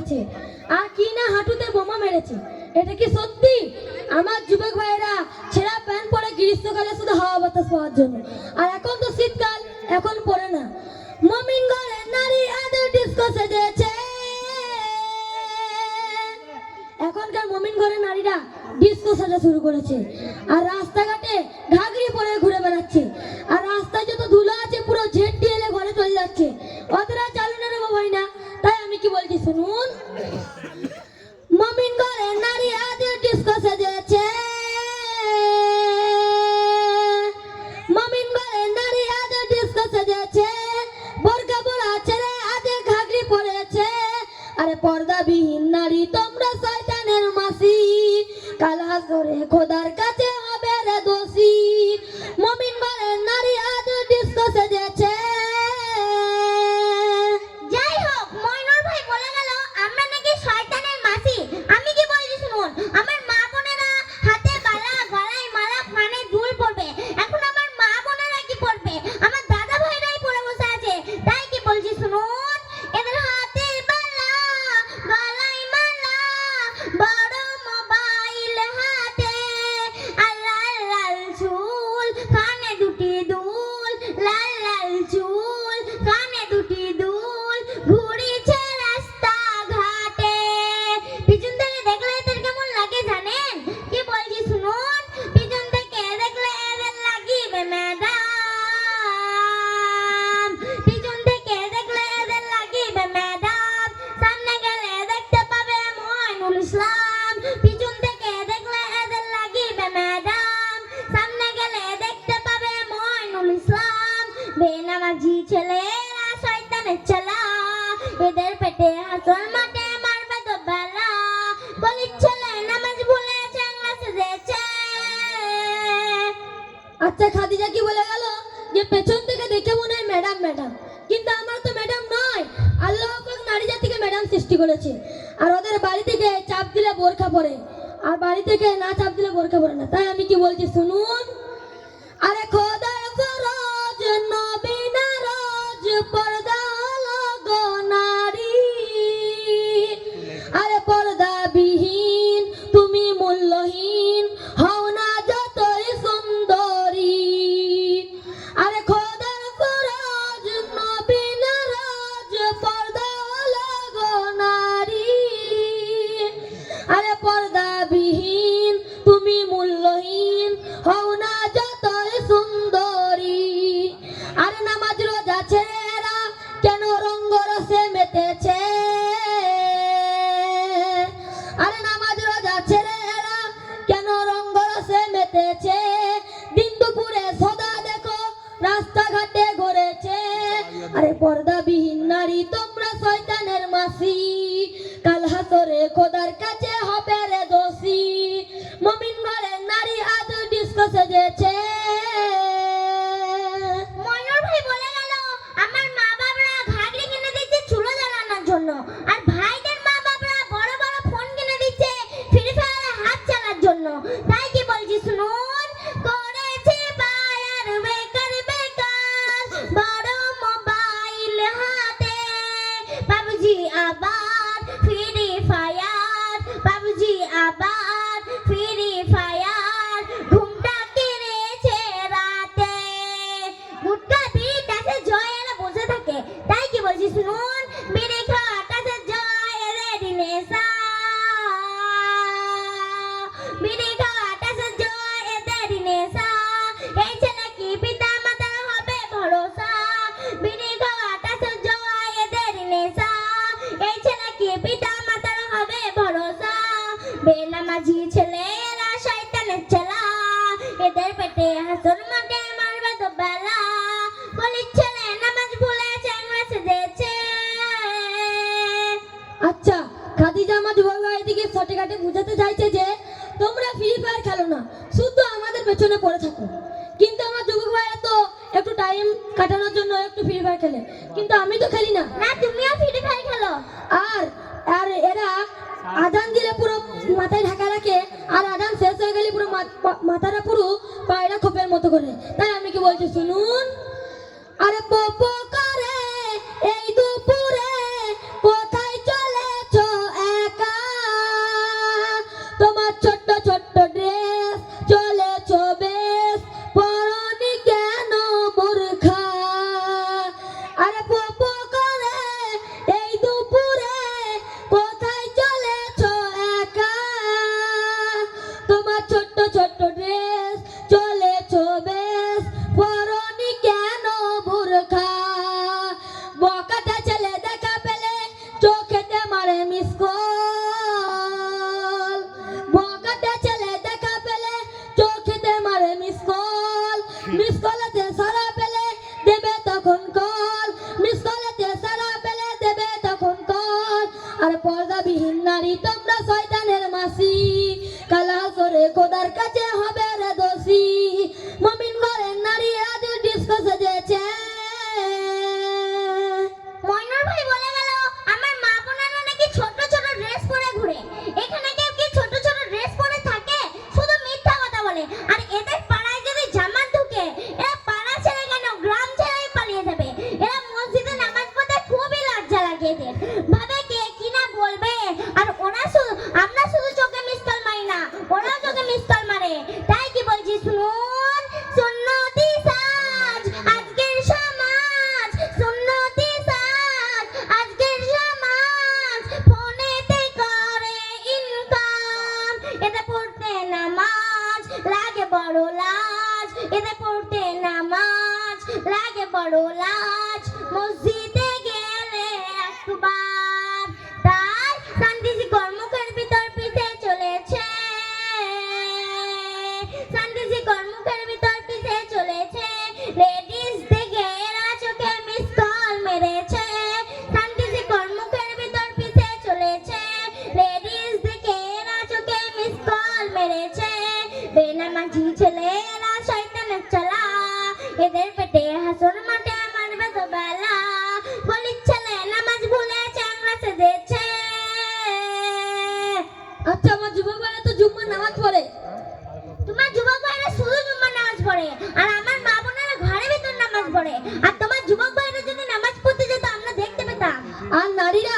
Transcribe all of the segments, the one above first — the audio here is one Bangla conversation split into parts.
রেখেছে আর কি না হাঁটুতে বোমা মেরেছে। এটা কি সত্যি? আমার যুবক ভাইয়েরা ছেঁড়া প্যান্ট পরে গ্রীষ্মকালে শুধু হাওয়া বাতাস পাওয়ার জন্য, আর এখন তো শীতকাল, এখন পরে না। মমিন ঘরে নারী আদৌ ডিস্কো সেজেছে। এখনকার মমিন ঘরে নারীরা ডিস্কো সাজা শুরু করেছে আর রাস্তাঘাটে ঘাগরি পরে ঘুরে বেড়াচ্ছে, আর রাস্তায় যত ধুলো আছে পুরো ঝেঁটি এলে ঘরে চলে যাচ্ছে। অতটা চালু না রে ভাই না, তাই আমি কি বলছি শুনুন। মমিন ঘরে নারী আদৌ ডিস্কো সেজেছে। মমিন ঘরে নারী আদৌ ডিস্কো সেজেছে। বোরকা পরা ছেলে আদৌ ঘাগরি পরেছে। আরে পর্দাবিহীন নারী তোমরা শয়তানের মাসি, কাল হাসরে খোদার কাছে হবে রে দোষী। মমিন ঘরের নারী আজ ডিস্কো সেজেছে। যাই হোক, মইনুল ভাই বলে গেল আমরা নাকি শয়তানের মাসি। আমি কি বলছি শুনুন, আমার মা বোনেরা হাতে বালা, গলায় মালা, কানে দুল পরবে। এখন আমার মা বোনেরা কি পরবে? আমার দাদা ভাইরাই পরে বসে আছে। তাই কি বলছি শুনুন, এদের হাতে বালা, গলায় মালা, বড় মোবাইল হাতে, আর লাল লাল চুল, কানে দুটি দুল, লাল লাল চুল, কানে দুটি দুল, ঘুরেছে রাস্তা ঘাটে। পিছন থেকে দেখলে এদের কেমন লাগে জানেন? কি বলছি শুনুন, পিছন থেকে দেখলে এদের লাগিবে ম্যাডাম, পিছন থেকে দেখলে এদের লাগিবে ম্যাডাম, সামনে গেলে দেখতে পাবে মইনুল ইসলাম। পিছন থেকে দেখলে এদের লাগিবে ম্যাডাম, সামনে গেলে দেখতে পাবে মইনুল ইসলাম। বেনামাজি ছেলেরা শয়তানের চেলা, এদের পেটে হাসল মাঠে মারবে তো বেলা। গলির ছেলে নামাজ ভুলে চ্যাংড়া সেজেছে। আচ্ছা, খাদিজা কি বলে গেল যে পেছন থেকে দেখে মনে হয় ম্যাডাম ম্যাডাম, কিন্তু আমরা তো ম্যাডাম নয়। আল্লাহ পাক নারী জাতিকে ম্যাডাম সৃষ্টি করেছে, আর ওদের বাড়ি থেকে চাপ দিলে বোরখা পরে, আর বাড়ি থেকে না চাপ দিলে বোরখা পরে না। তাই আমি কি বলছি শুনুন। আরে খোদার ফরজ নবী না রোজ পর্দা লাগো নারী। আরে পর্দাবিহীন তুমি মূল্যহীন, হও না যতই সুন্দরী। আরে খোদার ফরজ নবী না রোজ পর্দা লাগো নারী। আরে পর্দাবিহীন তুমি মূল্যহীন, হও না যতই সুন্দরী। আরে নামাজ রোজা ছেলেরা কেন রঙ্গরসে মেতেছে। আরে নামাজ রোজা ছেলেরা কেন রঙ্গরসে মেতেছে। দিন দুপুরে সদা দেখো রাস্তাঘাটে ঘুরেছে। আরে পর্দাবিহীন নারী তোমরা শয়তানের মাসি, কাল হাসরে খোদার কাছে হবে রে দোষী। মমিন ঘরের নারী আজ ডিস্কো সেজেছে। মইনুল ভাই বলে গেল আমার মা বাবারা ঘাগরি কিনে দিচ্ছে চুলো জ্বালানোর জন্য, আর ভাইদের মা বাবারা বড় বড় ফোন কিনে দিচ্ছে ফ্রি ফায়ারে হাত চালার জন্য। তাই কি বলছি শুনুন, করেছে বায়ার বেকার বেকার, বড় মোবাইল হাতে, পাবজি আবার ফ্রি ফায়ার, পাবজি আবার ফ্রি ফায়ার, ঘুমটা কেড়েছে রাতে, গুটকা বিড়ি টাসে জয় এরা বসে থাকে। তাই কি বলছি শুনুন, বিড়ি খাওয়া টাসে জয় রেডি নেশা, বিড়ি খাওয়া টাসে জয় এদের নেশা। এই ছেলে কি পিতা মাতার হবে ভরসা, বিড়ি খাওয়া টাসে জয় এদের নেশা। এই ছেলে কি পিতা মাতার হবে ভরসা। বেনামাজি ছেলেরা শয়তানের চেলা, এদের পেটে হাসর মাঠে মারবে তো বেলা। গলির ছেলে নামাজ ভুলে চ্যাংড়া সেজেছে। আচ্ছা, খাদিজা আমার যুবক ভাইদিকে শর্টকাটে বুঝাতে চাইছে যে তোমরা ফ্রি ফায়ার খেলো না, শুধু আমাদের পেছনে পড়ে থাকো। কিন্তু আমার যুবক ভাইরা তো একটু টাইম কাটানোর জন্য একটু ফ্রি ফায়ার খেলে, কিন্তু আমি তো খেলি না। না, তুমিও ফ্রি ফায়ার খেলো। আর আর এরা আজান দিলে পুরো মাথায় ঢাকা রাখে, আর আজান শেষ হয়ে গেলে পুরো মাথাটা পুরো পায়রা খোপের মতো করে। তাই আমি কি বলছি শুনুন। আরে পোপো করে এই দুপুরে কোথায় চলেছ পর্দাবিহীন নারী তোমরা শয়তানের মাসি, কাল হাসরে খোদার কাছে হবে রে দোষী। মুমিন ঘরের নারী আজ ডিস্কো সেজেছে। ময়নার ভাই বলে গেল আমার মা বোনেরা নাকি ছোট ছোট ড্রেস পরে ঘুরে। এখানে কেউ কি ছোট ছোট ড্রেস পরে থাকে? শুধু মিথ্যা কথা বলে। আর এদের পাড়ায় যদি জামাত ঢুকে, এরা পাড়া ছেড়ে কেন গ্রাম ছেড়েই পালিয়ে যাবে। এরা মসজিদে নামাজ পড়তে খুবই লজ্জা লাগে এদের, ভাবে কে কি না বলবে। আর আমরা শুধু চোখে মিস্কাল মারি না, ওরাও চোখে মিস্কাল মারে। তাই কি বলছি শুনুন, সুন্নতি সাজ আজকের সমাজ, সুন্নতি সাজ আজকের সমাজ, ফোনেতে করে ইনকাম। এতে পড়তে নামাজ লাগে বড় লাজ, এতে পড়তে নামাজ লাগে বড় লাজ। মসজিদে গেলে একবার তাই শান্তিজি কর্মকের ভিতর পিছে চলেছে, শান্তিজি কর্মকের ভিতর পিছে চলেছে। লেডিস দেখে এরা চোখে মিস কল মেরেছে, শান্তিজি কর্মকের ভিতর পিছে চলেছে। লেডিস দেখে এরা চোখে মিস কল মেরেছে। বেনামাজি ছেলেরা শয়তানের চালা, এদের পেটে হাসর মাঠে মারবে তো বেলা। গলির ছেলে নামাজ ভুলে চ্যাংড়া সেজেছে। আচ্ছা, আমার যুবক ভাইরা তো জুম্মার নামাজ পড়ে। তোমার যুবক ভাইরা শুধু জুম্মার নামাজ পড়ে, আর আমার মা বোনেরা ঘরের ভিতর নামাজ পড়ে। আর তোমার যুবক ভাইরা যদি নামাজ পড়তে যেত আমরা দেখতে পেতাম। আর নারীরা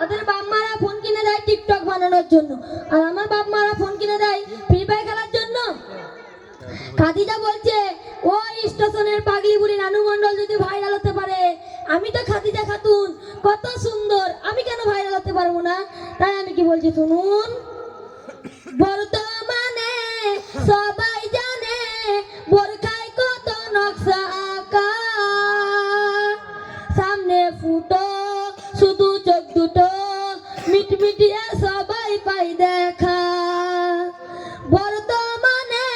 ওদের বাপ মারা ফোন কিনে দেয় টিকটক বানানোর জন্য, আর আমার বাপ মারা ফোন কিনে দেয় ফ্রি ফায়ার খেলার জন্য। খাদিজা বলছে ওই স্টেশনের পাগলি বুড়ি রানু মণ্ডল যদি ভাইরাল হতে পারে, আমি তো খাদিজা খাতুন কত সুন্দর, আমি কেন ভাইরাল হতে পারবো না? তাই আমি কি বলছি শুনুন, বর্তমানে সবাই জানে বোরখায় কত নকশা আঁকা, সামনে ফুটো শুধু চোখ দুটো মিটমিটিয়ে সবাই পাই দেখা। বর্তমানে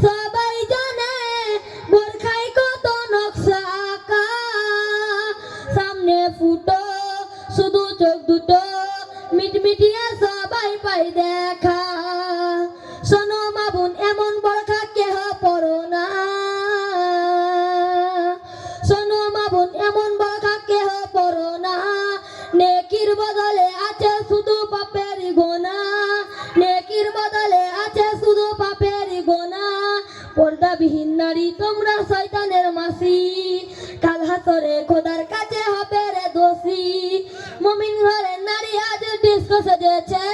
সবাই জানে বোরখায় কত নকশা আঁকা, সামনে ফুটো শুধু চোখ দুটো মিটমিটিয়ে সবাই পাই দেখা। শোনো মা বোন, এমন বোরখা কেহ পরো না, শোনো মা বোন, এমন বোরখা কেহ পরো না। নেকির বদলে আছে শুধু পাপের গোনা, নেকির বদলে আছে শুধু পাপের গোনা। পর্দাবিহীন নারী তোমরা শয়তানের মাসি, কাল হাসরে খোদার কাছে হবে রে দোষী। মুমিন ঘরের নারী আজ ডিস্কো সেজেছে।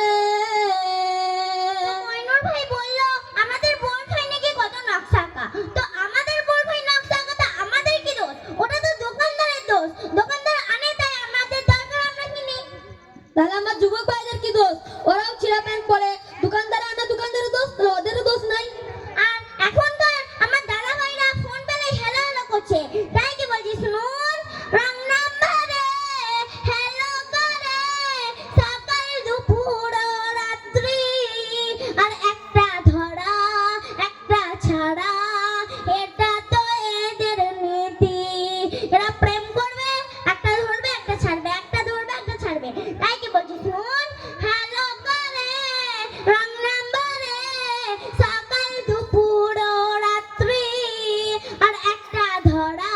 ময়নুর ভাই বলল আমাদের বোরখায় নাকি কত নকশা আঁকা। তো আমাদের বোরখায় নকশা আঁকা, তো আমাদের কি দোষ? ওটা তো দোকানদারের দোষ। দোকানদার আনে তাই আমাদের দরকার আমরা কিনি। তাহলে আমার যুবক ভাইদের কি দোষ? ওরাও ছিঁড়া প্যান্ট পরে, দোকানদার আনা দোকানদারের দোষ, তাহলে ওদেরও দোষ নাই। আর এখন তো আমার দাদা ভাইরা ফোন পেলে হেলো হেলো করছে। তাই কি বলছি শুনুন, রং নাম্বারে হেলো করে সকাল দুপুর রাত্রি, আর একটা ধরা একটা ছাড়া, এটা তো এদের নীতি। এরা প্রেম করবে, একটা ধরবে একটা ছাড়বে, একটা ধরবে একটা ছাড়বে। তাই কি বলছি শুনুন, হ্যালো করে রং নাম্বারে সকাল দুপুর রাত্রি, আর একটা ধরা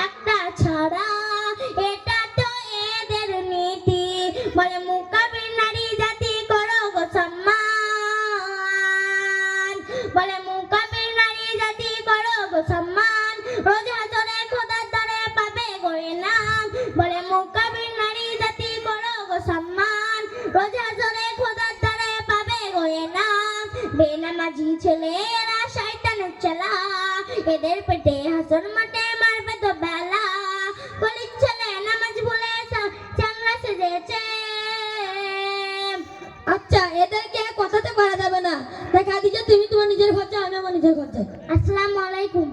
একটা ছাড়া, এটা তো এদের নীতি। বলে মুকাবির নারী জাতি করো গো সম্মান, বলে মুকাবির নারী জাতি করো গো সম্মান। রোজ হাজরে খোদার দ্বারে পাবে গো নাম, বলে মুকাবির নারী জাতি করো গো সম্মান। রোজ হাজরে খোদার দ্বারে পাবে গো নাম। বেনামাজি ছেলেরা শয়তানের চালা, এদের পেটে হাসর মাঠে মারবে তো বেলা। গলির ছেলে নামাজ ভুলে চ্যাংড়া সেজেছে। আচ্ছা, এদেরকে কথাতে পারা যাবে না। তাই খাদিজা তুমি তোমার নিজের খরচা, আমি আমার নিজের খরচা। আসসালামু আলাইকুম।